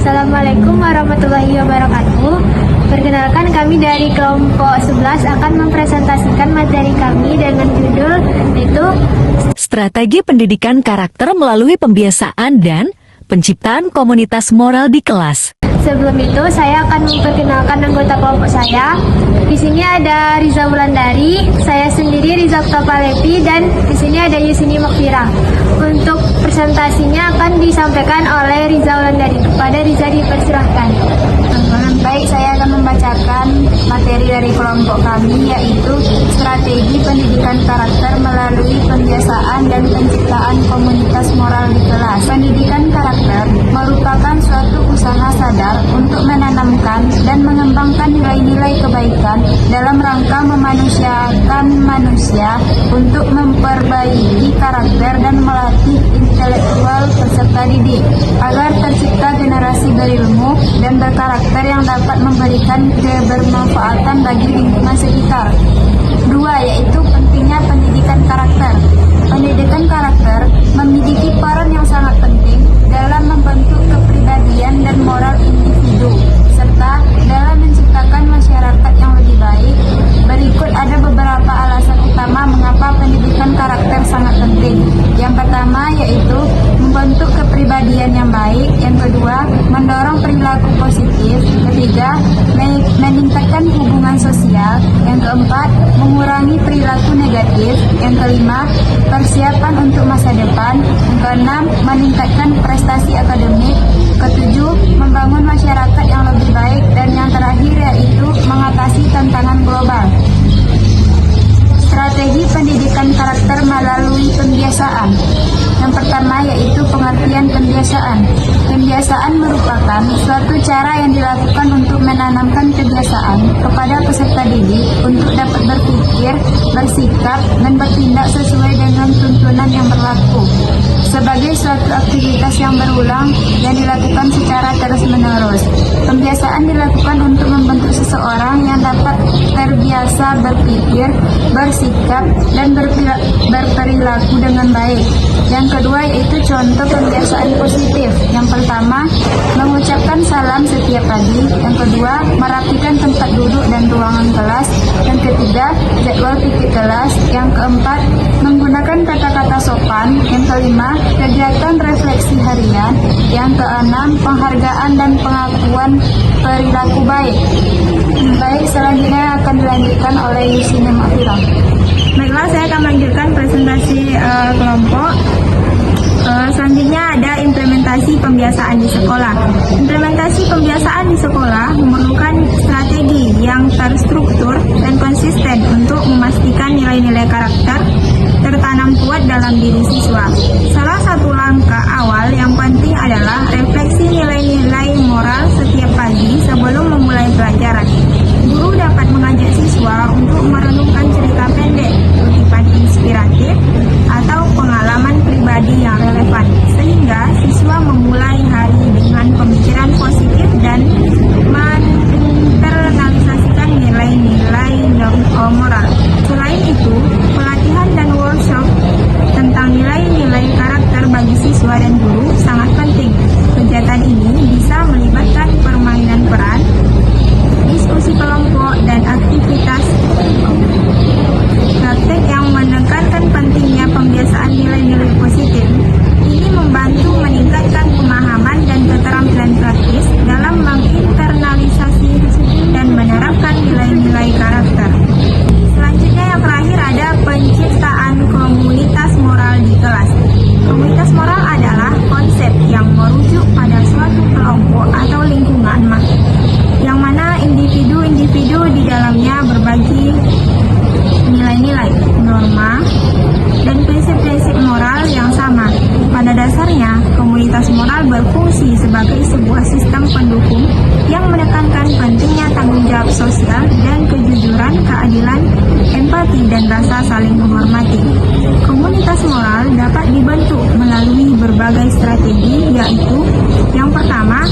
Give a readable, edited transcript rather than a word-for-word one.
Assalamualaikum warahmatullahi wabarakatuh. Perkenalkan, kami dari kelompok 11 akan mempresentasikan materi kami dengan judul yaitu Strategi Pendidikan Karakter melalui Pembiasaan dan Penciptaan Komunitas Moral di Kelas. Sebelum itu, saya akan memperkenalkan anggota kelompok saya. Di sini ada Riza Wulandari, saya sendiri Riza Topalepi, dan di sini ada Yusini Makfira. Untuk presentasinya akan disampaikan oleh Riza Wulandari. Kepada Riza dipersilahkan. Baik, saya akan membacakan materi dari kelompok kami, yaitu Strategi Pendidikan Karakter melalui Pembiasaan dan Penciptaan Komunitas Moral di Kelas. Pendidikan karakter merupakan suatu usaha sadar untuk menanamkan dan mengembangkan nilai-nilai kebaikan dalam rangka memanusiakan manusia untuk memperbaiki karakter dan melatih intelektual peserta didik agar tercipta generasi berilmu dan berkarakter yang dapat memberikan kebermanfaatan bagi lingkungan sekitar. 2. Yaitu pentingnya pendidikan karakter. Pendidikan karakter memiliki peran yang sangat penting dalam membentuk kepribadian dan moral individu, serta dalam menciptakan masyarakat yang lebih baik. Berikut ada beberapa alasan utama mengapa pendidikan karakter sangat penting. Yang pertama yaitu membentuk kepribadian yang baik. Yang kedua, mendorong perilaku positif. Ketiga, meningkatkan hubungan sosial. Yang keempat, mengurangi perilaku negatif. Yang kelima, persiapan untuk masa depan. Yang keenam, meningkatkan prestasi akademik. Ketujuh, membangun masyarakat yang lebih baik. Dan yang terakhir yaitu mengatasi tantangan global. Strategi pendidikan karakter melalui pembiasaan. Yang pertama yaitu pengertian pembiasaan. Pembiasaan merupakan suatu cara yang dilakukan untuk menanamkan kebiasaan kepada peserta didik untuk dapat berpikir, bersikap, dan bertindak sesuai dengan tuntunan yang berlaku. Sebagai suatu aktivitas yang berulang yang dilakukan secara terus-menerus. Pembiasaan dilakukan untuk membentuk seseorang yang dapat terbiasa berpikir, bersikap, dan berperilaku dengan baik. Yang kedua yaitu contoh pembiasaan positif. Yang pertama, mengucapkan salam setiap pagi. Yang kedua, merapikan tempat duduk dan ruangan kelas. Yang ketiga, jadwal pikir kelas. Yang keempat, menggunakan kata-kata sopan. Yang kelima, kegiatan refleksi harian. Yang keenam, penghargaan dan pengakuan perilaku baik. Baik, selanjutnya akan dilanjutkan oleh Yusini Makfira. Baiklah, saya akan melanjutkan presentasi kelompok. Selanjutnya ada implementasi pembiasaan di sekolah. Implementasi pembiasaan di sekolah memerlukan strategi yang terstruktur dan konsisten untuk memastikan nilai-nilai karakter tertanam kuat dalam diri siswa. Salah satu langkah awal yang penting adalah refleksi nilai-nilai moral setiap pagi sebelum memulai pelajaran. Guru dapat mengajak siswa untuk merenungkan cerita pendek, kutipan inspiratif, atau pengalaman pribadi yang relevan, sehingga siswa memulai hari dengan pemikiran positif dan menginternalisasikan nilai-nilai moral. Selain itu, pelatihan dan workshop tentang nilai-nilai karakter bagi siswa dan guru sangat penting. Kegiatan ini bisa melibatkan permainan peran, diskusi kelompok, dan aktivitas praktek yang menekankan pentingnya pembiasaan nilai-nilai positif. Ini membantu meningkatkan pemahaman dan keterampilan praktis dalam menginternalisasi dan menerapkan nilai-nilai karakter. Selanjutnya yang terakhir ada penciptaan komunitas moral di kelas. Komunitas moral adalah konsep yang merujuk pada suatu kelompok atau lingkungan yang mana individu-individu di dalamnya berbagi nilai-nilai, norma, dan prinsip-prinsip moral yang sama. Pada dasarnya, komunitas moral berfungsi sebagai sebuah sistem pendukung yang menekankan pentingnya tanggung jawab sosial dan kejujuran, keadilan, empati, dan rasa saling menghormati. Komunitas moral dapat dibentuk melalui berbagai strategi, yaitu yang pertama,